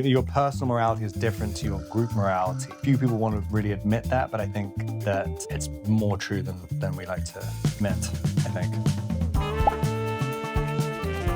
Your personal morality is different to your group morality. Few people want to really admit that, but I think that it's more true than we like to admit, I think.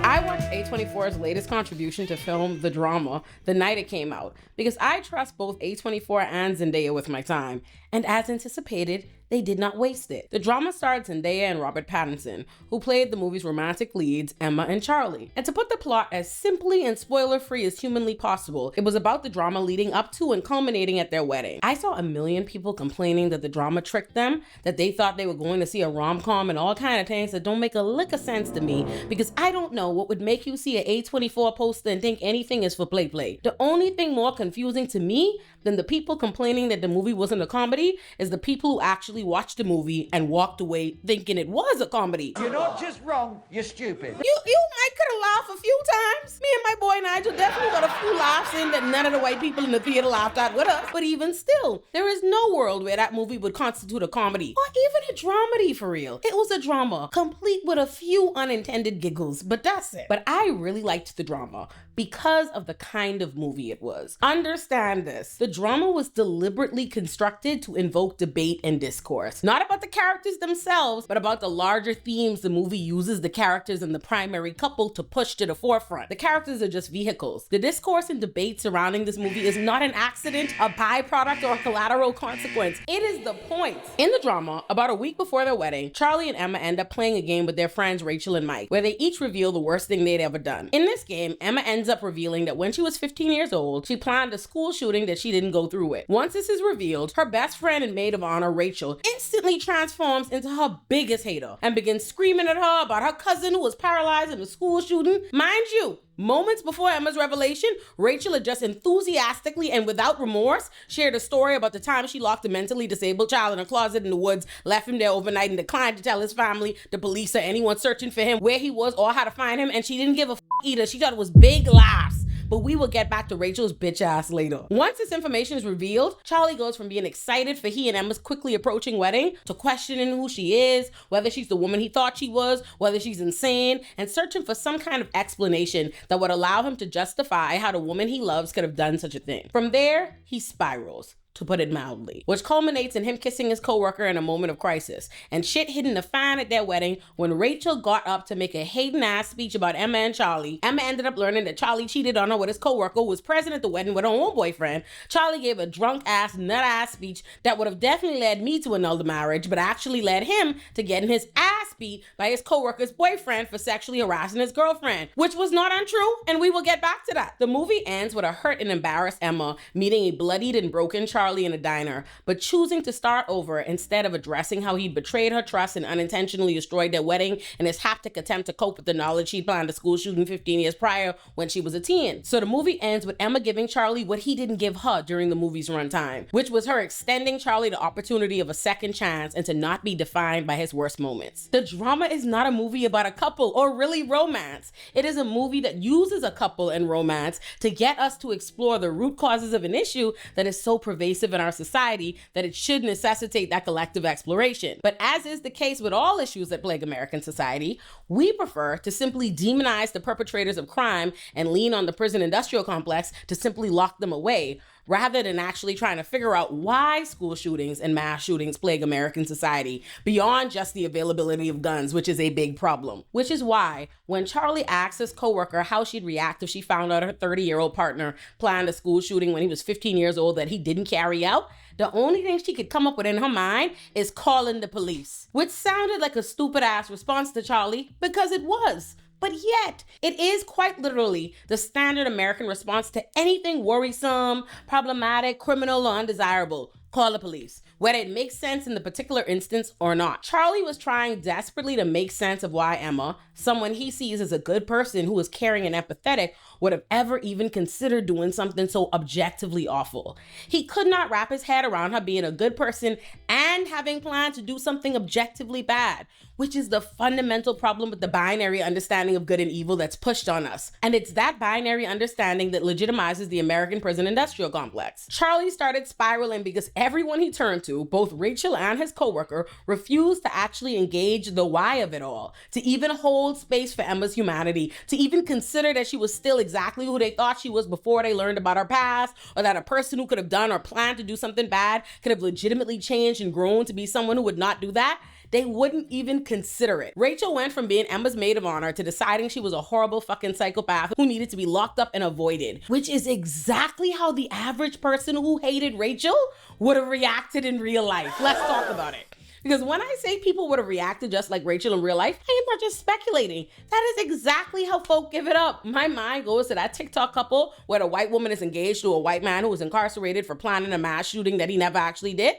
I watched A24's latest contribution to film The Drama the night it came out because I trust both A24 and Zendaya with my time, and as anticipated, they did not waste it. The drama starred Zendaya and Robert Pattinson, who played the movie's romantic leads, Emma and Charlie. And to put the plot as simply and spoiler-free as humanly possible, it was about the drama leading up to and culminating at their wedding. I saw a million people complaining that the drama tricked them, that they thought they were going to see a rom-com and all kind of things that don't make a lick of sense to me, because I don't know what would make you see an A24 poster and think anything is for play. The only thing more confusing to me than the people complaining that the movie wasn't a comedy is the people who actually watched the movie and walked away thinking it was a comedy. You're not just wrong, you're stupid. You might could have laughed a few times. Me and my boy Nigel definitely got a few laughs in that none of the white people in the theater laughed at with us. But even still, there is no world where that movie would constitute a comedy or even a dramedy for real. It was a drama, complete with a few unintended giggles, but that's it. But I really liked the drama because of the kind of movie it was. Understand this. The drama was deliberately constructed to invoke debate and discourse. Not about the characters themselves, but about the larger themes the movie uses the characters and the primary couple to push to the forefront. The characters are just vehicles. The discourse and debate surrounding this movie is not an accident, a byproduct, or a collateral consequence. It is the point. In the drama, about a week before their wedding, Charlie and Emma end up playing a game with their friends Rachel and Mike, where they each reveal the worst thing they'd ever done. In this game, Emma ends up revealing that when she was 15 years old, she planned a school shooting that she didn't go through with. Once this is revealed, her best friend and maid of honor, Rachel, instantly transforms into her biggest hater and begins screaming at her about her cousin who was paralyzed in the school shooting. Mind you, moments before Emma's revelation, Rachel had just enthusiastically and without remorse shared a story about the time she locked a mentally disabled child in a closet in the woods, left him there overnight, and declined to tell his family, the police, or anyone searching for him where he was or how to find him, and she didn't give a either. She thought it was big laughs. But we will get back to Rachel's bitch ass later. Once this information is revealed, Charlie goes from being excited for he and Emma's quickly approaching wedding to questioning who she is, whether she's the woman he thought she was, whether she's insane, and searching for some kind of explanation that would allow him to justify how the woman he loves could have done such a thing. From there, he spirals, to put it mildly, which culminates in him kissing his coworker in a moment of crisis, and shit hitting the fan at their wedding when Rachel got up to make a hating-ass speech about Emma and Charlie. Emma ended up learning that Charlie cheated on her with his coworker who was present at the wedding with her own boyfriend. Charlie gave a drunk-ass, nut-ass speech that would have definitely led me to annul the marriage, but actually led him to getting his ass beat by his coworker's boyfriend for sexually harassing his girlfriend, which was not untrue, and we will get back to that. The movie ends with a hurt and embarrassed Emma meeting a bloodied and broken Charlie in a diner, but choosing to start over instead of addressing how he'd betrayed her trust and unintentionally destroyed their wedding in his haptic attempt to cope with the knowledge she'd planned a school shooting 15 years prior when she was a teen. So the movie ends with Emma giving Charlie what he didn't give her during the movie's runtime, which was her extending Charlie the opportunity of a second chance and to not be defined by his worst moments. The drama is not a movie about a couple or really romance. It is a movie that uses a couple and romance to get us to explore the root causes of an issue that is so pervasive in our society that it should necessitate that collective exploration. But as is the case with all issues that plague American society, we prefer to simply demonize the perpetrators of crime and lean on the prison industrial complex to simply lock them away, rather than actually trying to figure out why school shootings and mass shootings plague American society beyond just the availability of guns, which is a big problem. Which is why when Charlie asked his coworker how she'd react if she found out her 30-year-old partner planned a school shooting when he was 15 years old that he didn't carry out, the only thing she could come up with in her mind is calling the police, which sounded like a stupid ass response to Charlie because it was. But yet, it is quite literally the standard American response to anything worrisome, problematic, criminal, or undesirable. Call the police, whether it makes sense in the particular instance or not. Charlie was trying desperately to make sense of why Emma, someone he sees as a good person who is caring and empathetic, would have ever even considered doing something so objectively awful. He could not wrap his head around her being a good person and having planned to do something objectively bad, which is the fundamental problem with the binary understanding of good and evil that's pushed on us. And it's that binary understanding that legitimizes the American prison industrial complex. Charlie started spiraling because everyone he turned to, both Rachel and his coworker refused to actually engage the why of it all, to even hold space for Emma's humanity, to even consider that she was still exactly who they thought she was before they learned about her past, or that a person who could have done or planned to do something bad could have legitimately changed and grown to be someone who would not do that. They wouldn't even consider it. Rachel went from being Emma's maid of honor to deciding she was a horrible fucking psychopath who needed to be locked up and avoided, which is exactly how the average person who hated Rachel would have reacted in real life. Let's talk about it. Because when I say people would have reacted just like Rachel in real life, I am not just speculating. That is exactly how folk give it up. My mind goes to that TikTok couple where the white woman is engaged to a white man who was incarcerated for planning a mass shooting that he never actually did.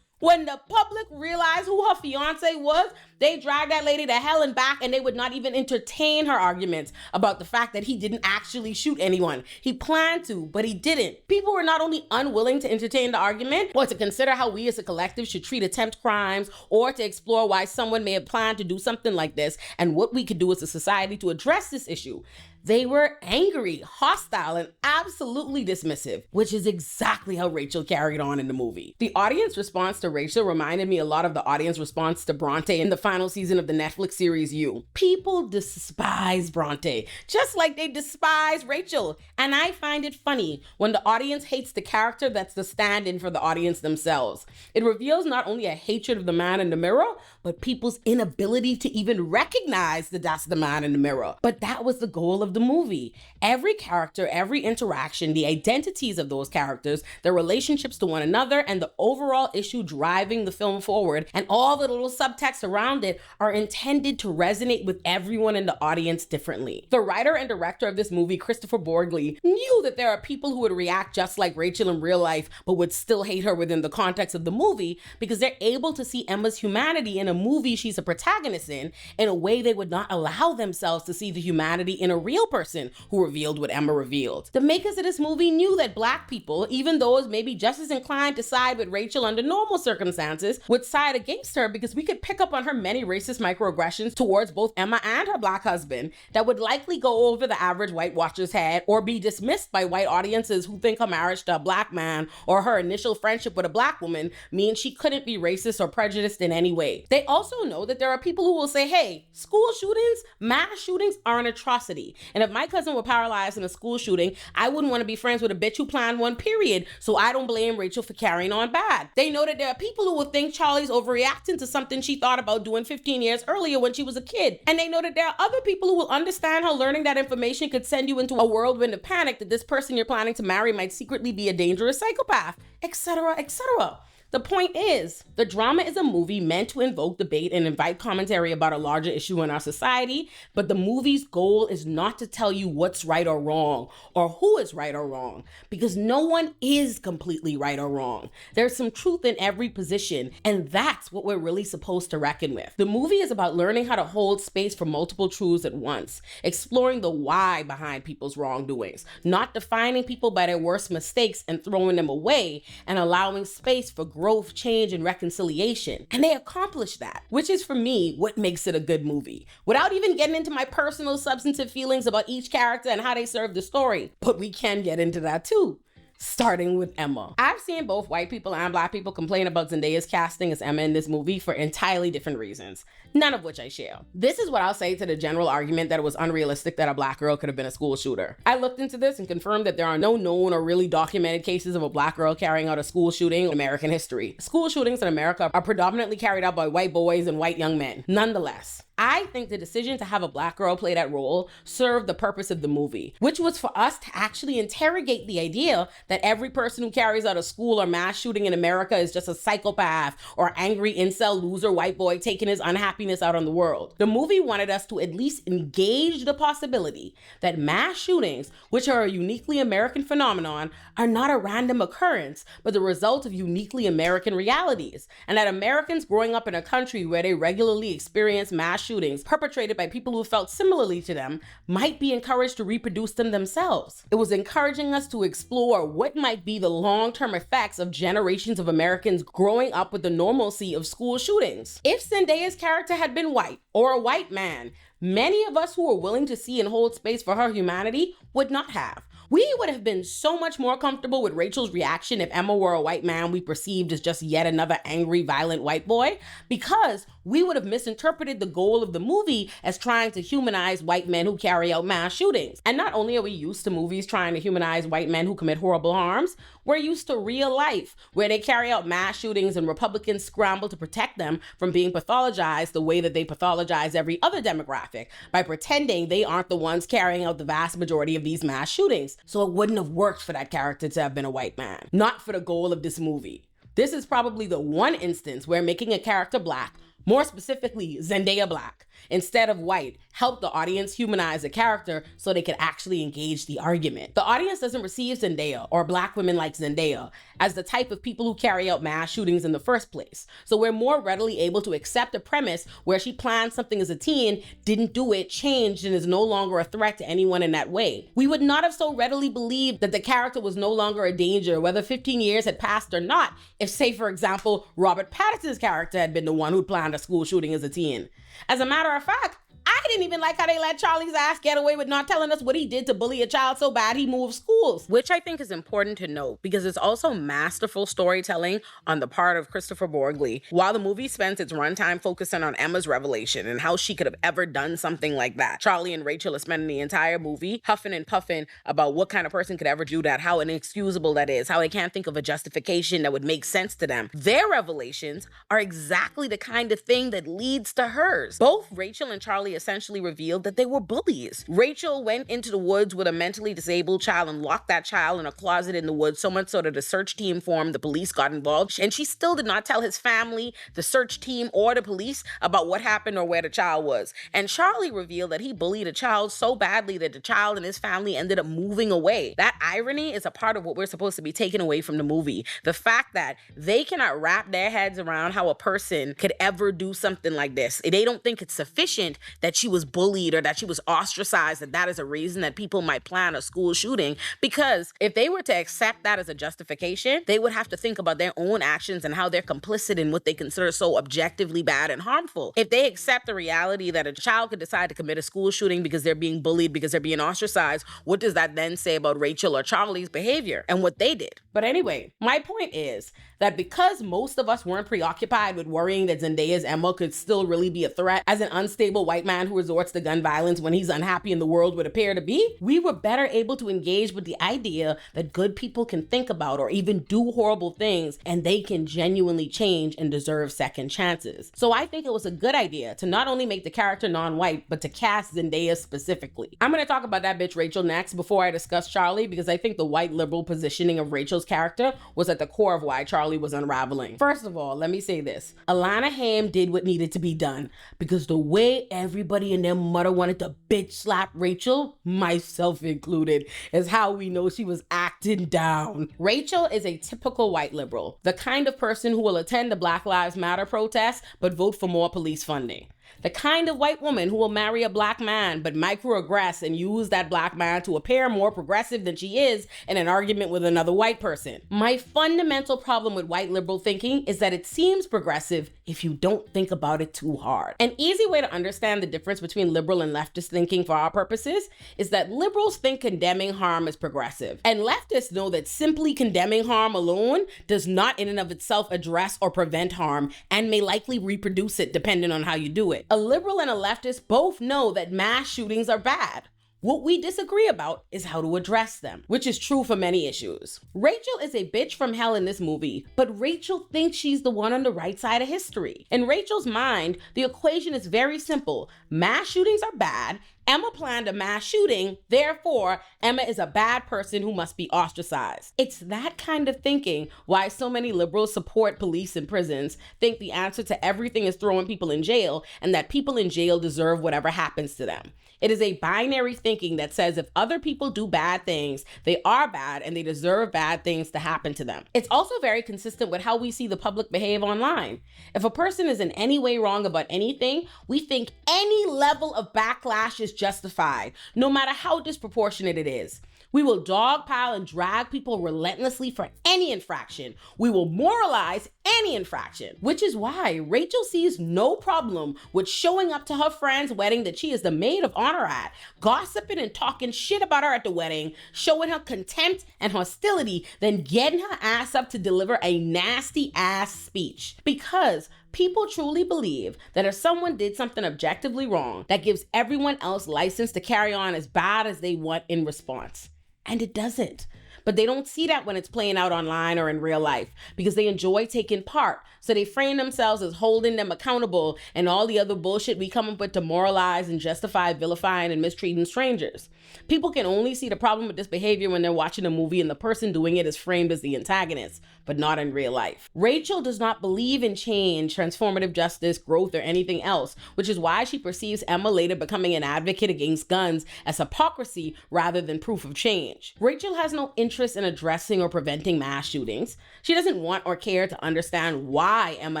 When the public realized who her fiance was, they dragged that lady to hell and back, and they would not even entertain her arguments about the fact that he didn't actually shoot anyone. He planned to, but he didn't. People were not only unwilling to entertain the argument, or to consider how we as a collective should treat attempt crimes, or to explore why someone may have planned to do something like this, and what we could do as a society to address this issue. They were angry, hostile, and absolutely dismissive, which is exactly how Rachel carried on in the movie. The audience response to Rachel reminded me a lot of the audience response to Bronte in the final season of the Netflix series You. People despise Bronte, just like they despise Rachel. And I find it funny when the audience hates the character that's the stand-in for the audience themselves. It reveals not only a hatred of the man in the mirror, but people's inability to even recognize that that's the man in the mirror. But that was the goal of the movie. Every character, every interaction, the identities of those characters, their relationships to one another, and the overall issue driving the film forward, and all the little subtext around it are intended to resonate with everyone in the audience differently. The writer and director of this movie, Christopher Borgley, knew that there are people who would react just like Rachel in real life, but would still hate her within the context of the movie because they're able to see Emma's humanity in a movie she's a protagonist in a way they would not allow themselves to see the humanity in a real person who revealed what Emma revealed. The makers of this movie knew that Black people, even those maybe just as inclined to side with Rachel under normal circumstances, would side against her because we could pick up on her many racist microaggressions towards both Emma and her Black husband that would likely go over the average white watcher's head or be dismissed by white audiences who think her marriage to a Black man or her initial friendship with a Black woman means she couldn't be racist or prejudiced in any way. They also know that there are people who will say, hey, school shootings, mass shootings are an atrocity. And if my cousin were paralyzed in a school shooting, I wouldn't want to be friends with a bitch who planned one, period. So I don't blame Rachel for carrying on bad. They know that there are people who will think Charlie's overreacting to something she thought about doing 15 years earlier when she was a kid. And they know that there are other people who will understand how learning that information could send you into a whirlwind of panic that this person you're planning to marry might secretly be a dangerous psychopath, etc., etc. The point is, the drama is a movie meant to invoke debate and invite commentary about a larger issue in our society, but the movie's goal is not to tell you what's right or wrong, or who is right or wrong, because no one is completely right or wrong. There's some truth in every position, and that's what we're really supposed to reckon with. The movie is about learning how to hold space for multiple truths at once, exploring the why behind people's wrongdoings, not defining people by their worst mistakes and throwing them away, and allowing space for growth, change, and reconciliation. And they accomplish that, which is for me what makes it a good movie. Without even getting into my personal substantive feelings about each character and how they serve the story. But we can get into that too. Starting with Emma. I've seen both white people and Black people complain about Zendaya's casting as Emma in this movie for entirely different reasons, none of which I share. This is what I'll say to the general argument that it was unrealistic that a Black girl could have been a school shooter. I looked into this and confirmed that there are no known or really documented cases of a Black girl carrying out a school shooting in American history. School shootings in America are predominantly carried out by white boys and white young men. Nonetheless, I think the decision to have a Black girl play that role served the purpose of the movie, which was for us to actually interrogate the idea that every person who carries out a school or mass shooting in America is just a psychopath or angry incel loser white boy taking his unhappiness out on the world. The movie wanted us to at least engage the possibility that mass shootings, which are a uniquely American phenomenon, are not a random occurrence, but the result of uniquely American realities, and that Americans growing up in a country where they regularly experience mass shootings perpetrated by people who felt similarly to them might be encouraged to reproduce them themselves. It was encouraging us to explore what might be the long-term effects of generations of Americans growing up with the normalcy of school shootings. If Zendaya's character had been white or a white man, many of us who were willing to see and hold space for her humanity would not have. We would have been so much more comfortable with Rachel's reaction if Emma were a white man we perceived as just yet another angry, violent white boy, because we would have misinterpreted the goal of the movie as trying to humanize white men who carry out mass shootings. And not only are we used to movies trying to humanize white men who commit horrible harms, we're used to real life, where they carry out mass shootings and Republicans scramble to protect them from being pathologized the way that they pathologize every other demographic, by pretending they aren't the ones carrying out the vast majority of these mass shootings. So it wouldn't have worked for that character to have been a white man, not for the goal of this movie. This is probably the one instance where making a character black, more specifically Zendaya black, instead of white, helped the audience humanize the character so they could actually engage the argument. The audience doesn't receive Zendaya, or black women like Zendaya, as the type of people who carry out mass shootings in the first place. So we're more readily able to accept a premise where she planned something as a teen, didn't do it, changed, and is no longer a threat to anyone in that way. We would not have so readily believed that the character was no longer a danger, whether 15 years had passed or not, if, say, for example, Robert Pattinson's character had been the one who planned a school shooting as a teen. As a matter of fact, I didn't even like how they let Charlie's ass get away with not telling us what he did to bully a child so bad he moved schools. Which I think is important to note, because it's also masterful storytelling on the part of Christopher Borgli. While the movie spends its runtime focusing on Emma's revelation and how she could have ever done something like that, Charlie and Rachel are spending the entire movie huffing and puffing about what kind of person could ever do that, how inexcusable that is, how they can't think of a justification that would make sense to them. Their revelations are exactly the kind of thing that leads to hers. Both Rachel and Charlie essentially revealed that they were bullies. Rachel went into the woods with a mentally disabled child and locked that child in a closet in the woods, so much so that a search team formed, the police got involved, and she still did not tell his family, the search team, or the police about what happened or where the child was. And Charlie revealed that he bullied a child so badly that the child and his family ended up moving away. That irony is a part of what we're supposed to be taking away from the movie. The fact that they cannot wrap their heads around how a person could ever do something like this. They don't think it's sufficient that she was bullied or that she was ostracized, that is a reason that people might plan a school shooting. Because if they were to accept that as a justification, they would have to think about their own actions and how they're complicit in what they consider so objectively bad and harmful. If they accept the reality that a child could decide to commit a school shooting because they're being bullied, because they're being ostracized, what does that then say about Rachel or Charlie's behavior and what they did? But anyway, my point is that because most of us weren't preoccupied with worrying that Zendaya's Emma could still really be a threat as an unstable white man who resorts to gun violence when he's unhappy in the world would appear to be, we were better able to engage with the idea that good people can think about or even do horrible things, and they can genuinely change and deserve second chances. So I think it was a good idea to not only make the character non-white, but to cast Zendaya specifically. I'm gonna talk about that bitch Rachel next before I discuss Charlie, because I think the white liberal positioning of Rachel's character was at the core of why Charlie was unraveling. First of all, let me say this. Alana Haim did what needed to be done, because the way everybody and their mother wanted to bitch slap Rachel, myself included, is how we know she was acting down. Rachel is a typical white liberal, the kind of person who will attend a Black Lives Matter protest but vote for more police funding. The kind of white woman who will marry a black man but microaggress and use that black man to appear more progressive than she is in an argument with another white person. My fundamental problem with white liberal thinking is that it seems progressive if you don't think about it too hard. An easy way to understand the difference between liberal and leftist thinking for our purposes is that liberals think condemning harm is progressive, and leftists know that simply condemning harm alone does not in and of itself address or prevent harm, and may likely reproduce it depending on how you do it. A liberal and a leftist both know that mass shootings are bad. What we disagree about is how to address them, which is true for many issues. Rachel is a bitch from hell in this movie, but Rachel thinks she's the one on the right side of history. In Rachel's mind, the equation is very simple. Mass shootings are bad. Emma planned a mass shooting, therefore, Emma is a bad person who must be ostracized. It's that kind of thinking why so many liberals support police and prisons, think the answer to everything is throwing people in jail, and that people in jail deserve whatever happens to them. It is a binary thinking that says if other people do bad things, they are bad and they deserve bad things to happen to them. It's also very consistent with how we see the public behave online. If a person is in any way wrong about anything, we think any level of backlash is justified, no matter how disproportionate it is. We will dogpile and drag people relentlessly for any infraction. We will moralize any infraction, which is why Rachel sees no problem with showing up to her friend's wedding that she is the maid of honor at, gossiping and talking shit about her at the wedding, showing her contempt and hostility, then getting her ass up to deliver a nasty ass speech. Because people truly believe that if someone did something objectively wrong, that gives everyone else license to carry on as bad as they want in response. And it doesn't. But they don't see that when it's playing out online or in real life because they enjoy taking part. So they frame themselves as holding them accountable and all the other bullshit we come up with to moralize and justify vilifying and mistreating strangers. People can only see the problem with this behavior when they're watching a movie and the person doing it is framed as the antagonist, but not in real life. Rachel does not believe in change, transformative justice, growth, or anything else, which is why she perceives Emma later becoming an advocate against guns as hypocrisy rather than proof of change. Rachel has no interest in addressing or preventing mass shootings. She doesn't want or care to understand why Emma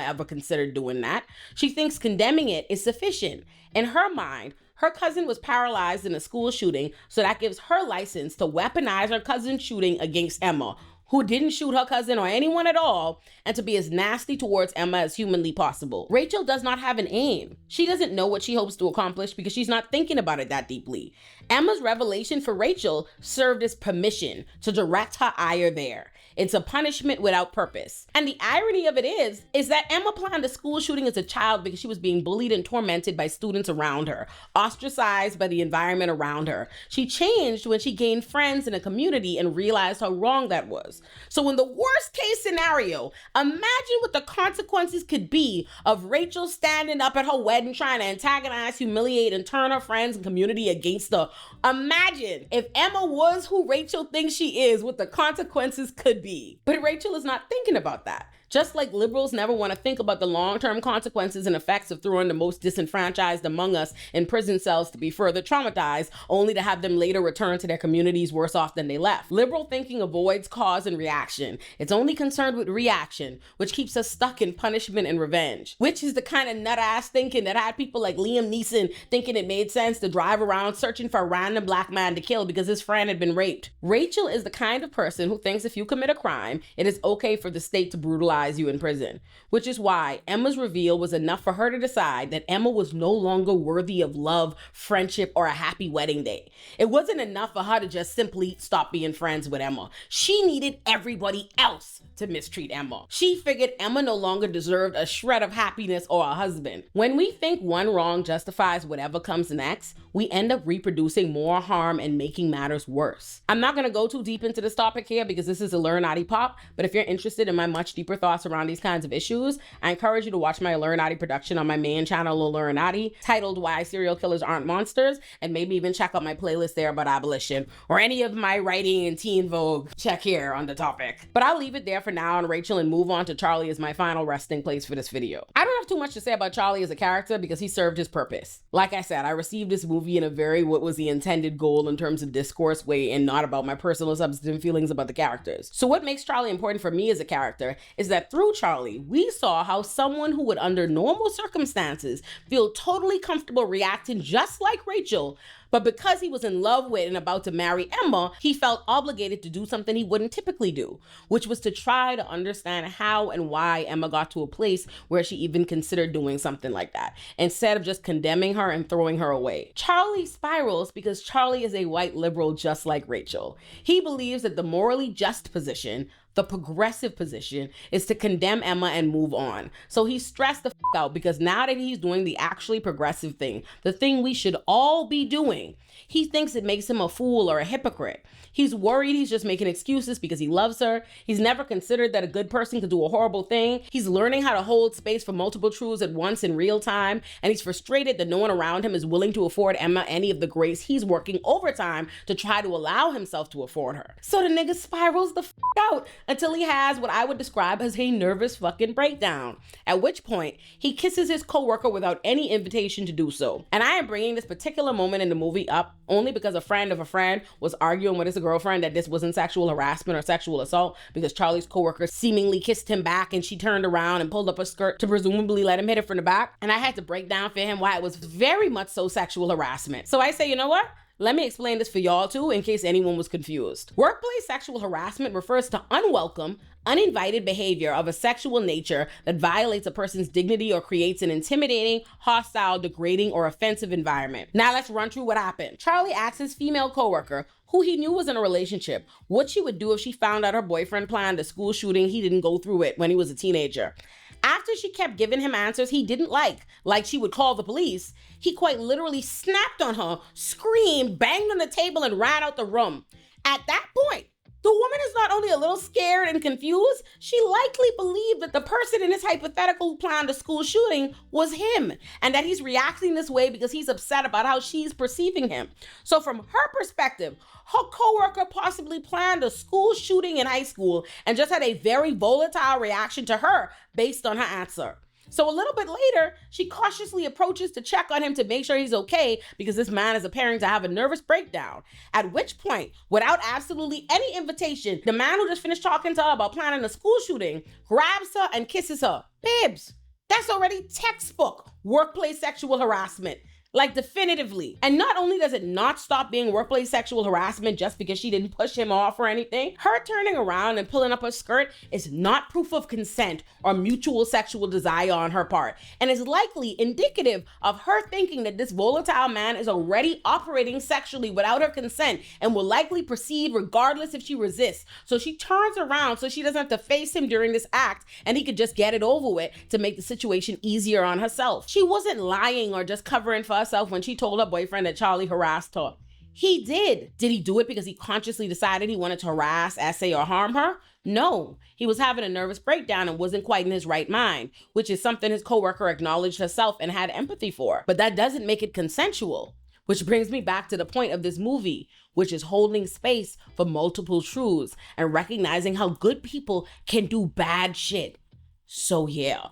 ever considered doing that. She thinks condemning it is sufficient. In her mind, her cousin was paralyzed in a school shooting, so that gives her license to weaponize her cousin's shooting against Emma, who didn't shoot her cousin or anyone at all, and to be as nasty towards Emma as humanly possible. Rachel does not have an aim. She doesn't know what she hopes to accomplish because she's not thinking about it that deeply. Emma's revelation for Rachel served as permission to direct her ire there. It's a punishment without purpose. And the irony of it is that Emma planned a school shooting as a child because she was being bullied and tormented by students around her, ostracized by the environment around her. She changed when she gained friends in a community and realized how wrong that was. So in the worst case scenario, imagine what the consequences could be of Rachel standing up at her wedding trying to antagonize, humiliate, and turn her friends and community against her. Imagine if Emma was who Rachel thinks she is, what the consequences could be. But Rachel is not thinking about that. Just like liberals never want to think about the long-term consequences and effects of throwing the most disenfranchised among us in prison cells to be further traumatized, only to have them later return to their communities worse off than they left. Liberal thinking avoids cause and reaction. It's only concerned with reaction, which keeps us stuck in punishment and revenge, which is the kind of nut-ass thinking that had people like Liam Neeson thinking it made sense to drive around searching for a random black man to kill because his friend had been raped. Rachel is the kind of person who thinks if you commit a crime, it is okay for the state to brutalize you in prison, which is why Emma's reveal was enough for her to decide that Emma was no longer worthy of love, friendship, or a happy wedding day. It wasn't enough for her to just simply stop being friends with Emma. She needed everybody else to mistreat Emma. She figured Emma no longer deserved a shred of happiness or a husband. When we think one wrong justifies whatever comes next, we end up reproducing more harm and making matters worse. I'm not gonna go too deep into this topic here because this is a Illuminati pop, but if you're interested in my much deeper thoughts around these kinds of issues, I encourage you to watch my Illuminati production on my main channel, Illuminati, titled Why Serial Killers Aren't Monsters, and maybe even check out my playlist there about abolition, or any of my writing in Teen Vogue, check here on the topic. But I'll leave it there for now on Rachel and move on to Charlie as my final resting place for this video. I don't have too much to say about Charlie as a character because he served his purpose. Like I said, I received this movie in a very what was the intended goal in terms of discourse way and not about my personal substantive feelings about the characters. So what makes Charlie important for me as a character is that through Charlie, we saw how someone who would under normal circumstances feel totally comfortable reacting just like Rachel, but because he was in love with and about to marry Emma, he felt obligated to do something he wouldn't typically do, which was to try to understand how and why Emma got to a place where she even considered doing something like that, instead of just condemning her and throwing her away. Charlie spirals because Charlie is a white liberal just like Rachel. He believes that the morally just position, the progressive position, is to condemn Emma and move on. So he's stressed the out because now that he's doing the actually progressive thing, the thing we should all be doing, he thinks it makes him a fool or a hypocrite. He's worried he's just making excuses because he loves her. He's never considered that a good person could do a horrible thing. He's learning how to hold space for multiple truths at once in real time. And he's frustrated that no one around him is willing to afford Emma any of the grace he's working overtime to try to allow himself to afford her. So the nigga spirals the out until he has what I would describe as a nervous fucking breakdown. At which point, he kisses his coworker without any invitation to do so. And I am bringing this particular moment in the movie up only because a friend of a friend was arguing with his girlfriend that this wasn't sexual harassment or sexual assault because Charlie's coworker seemingly kissed him back and she turned around and pulled up her skirt to presumably let him hit her from the back. And I had to break down for him why it was very much so sexual harassment. So I say, you know what? Let me explain this for y'all too, in case anyone was confused. Workplace sexual harassment refers to unwelcome, uninvited behavior of a sexual nature that violates a person's dignity or creates an intimidating, hostile, degrading, or offensive environment. Now let's run through what happened. Charlie asked his female coworker, who he knew was in a relationship, what she would do if she found out her boyfriend planned a school shooting he didn't go through it when he was a teenager. After she kept giving him answers he didn't like she would call the police, he quite literally snapped on her, screamed, banged on the table, and ran out the room. At that point, the woman is not only a little scared and confused, she likely believed that the person in his hypothetical who planned a school shooting was him, and that he's reacting this way because he's upset about how she's perceiving him. So from her perspective, her coworker possibly planned a school shooting in high school and just had a very volatile reaction to her based on her answer. So a little bit later, she cautiously approaches to check on him to make sure he's okay because this man is appearing to have a nervous breakdown. At which point, without absolutely any invitation, the man who just finished talking to her about planning a school shooting grabs her and kisses her. Babes, that's already textbook workplace sexual harassment. Like definitively. And not only does it not stop being workplace sexual harassment just because she didn't push him off or anything, her turning around and pulling up her skirt is not proof of consent or mutual sexual desire on her part, and is likely indicative of her thinking that this volatile man is already operating sexually without her consent and will likely proceed regardless if she resists. So she turns around so she doesn't have to face him during this act and he could just get it over with to make the situation easier on herself. She wasn't lying or just covering for herself when she told her boyfriend that Charlie harassed her. He did. Did he do it because he consciously decided he wanted to harass, essay, or harm her? No. He was having a nervous breakdown and wasn't quite in his right mind, which is something his coworker acknowledged herself and had empathy for. But that doesn't make it consensual. Which brings me back to the point of this movie, which is holding space for multiple truths and recognizing how good people can do bad shit. So yeah.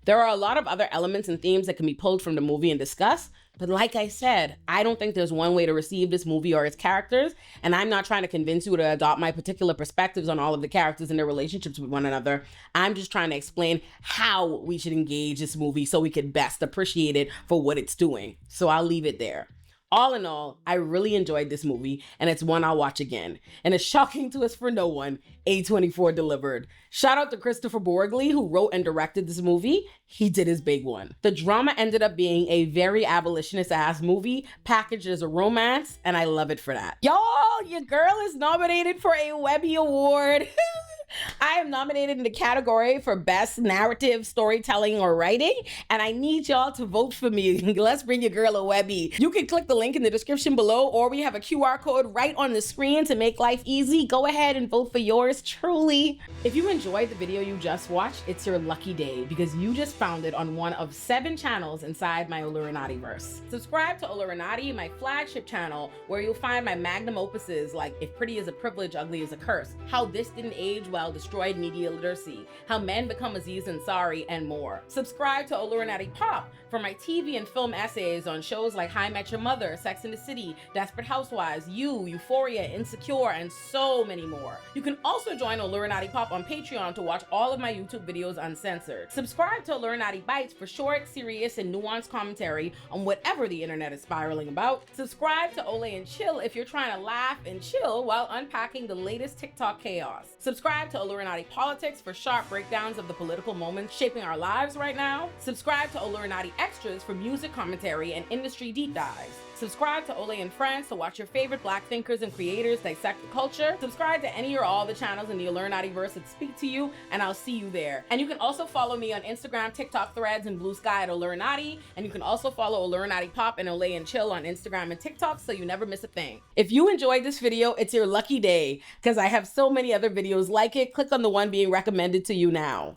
There are a lot of other elements and themes that can be pulled from the movie and discussed, but like I said, I don't think there's one way to receive this movie or its characters, and I'm not trying to convince you to adopt my particular perspectives on all of the characters and their relationships with one another. I'm just trying to explain how we should engage this movie so we can best appreciate it for what it's doing. So I'll leave it there. All in all, I really enjoyed this movie, and it's one I'll watch again. And as shocking to us for no one, A24 delivered. Shout out to Christopher Borgley, who wrote and directed this movie. He did his big one. The drama ended up being a very abolitionist-ass movie, packaged as a romance, and I love it for that. Y'all, your girl is nominated for a Webby Award. I am nominated in the category for Best Narrative, Storytelling, or Writing, and I need y'all to vote for me. Let's bring your girl a Webby. You can click the link in the description below, or we have a QR code right on the screen to make life easy. Go ahead and vote for yours truly. If you enjoyed the video you just watched, it's your lucky day because you just found it on one of 7 channels inside my Olurinati-verse. Subscribe to Olurinati, my flagship channel, where you'll find my magnum opuses like If Pretty is a Privilege, Ugly is a Curse, How This Didn't Age Well, Destroyed Media Literacy, How Men Become Aziz Ansari, and more. Subscribe to Olurinati Pop for my TV and film essays on shows like How I Met Your Mother, Sex and the City, Desperate Housewives, You, Euphoria, Insecure, and so many more. You can also join Olurinati Pop on Patreon to watch all of my YouTube videos uncensored. Subscribe to Olurinati Bites for short, serious, and nuanced commentary on whatever the internet is spiraling about. Subscribe to Olay and Chill if you're trying to laugh and chill while unpacking the latest TikTok chaos. Subscribe to Olurinati Politics for sharp breakdowns of the political moments shaping our lives right now. Subscribe to Olurinati Extras for music commentary and industry deep dives. Subscribe to Olay and Friends to watch your favorite Black thinkers and creators dissect the culture. Subscribe to any or all the channels in the Olurinati-verse that speak to you, and I'll see you there. And you can also follow me on Instagram, TikTok, Threads, and Blue Sky at Olurinati. And you can also follow Olurinati Pop and Olay and Chill on Instagram and TikTok so you never miss a thing. If you enjoyed this video, it's your lucky day because I have so many other videos like it. Click on the one being recommended to you now.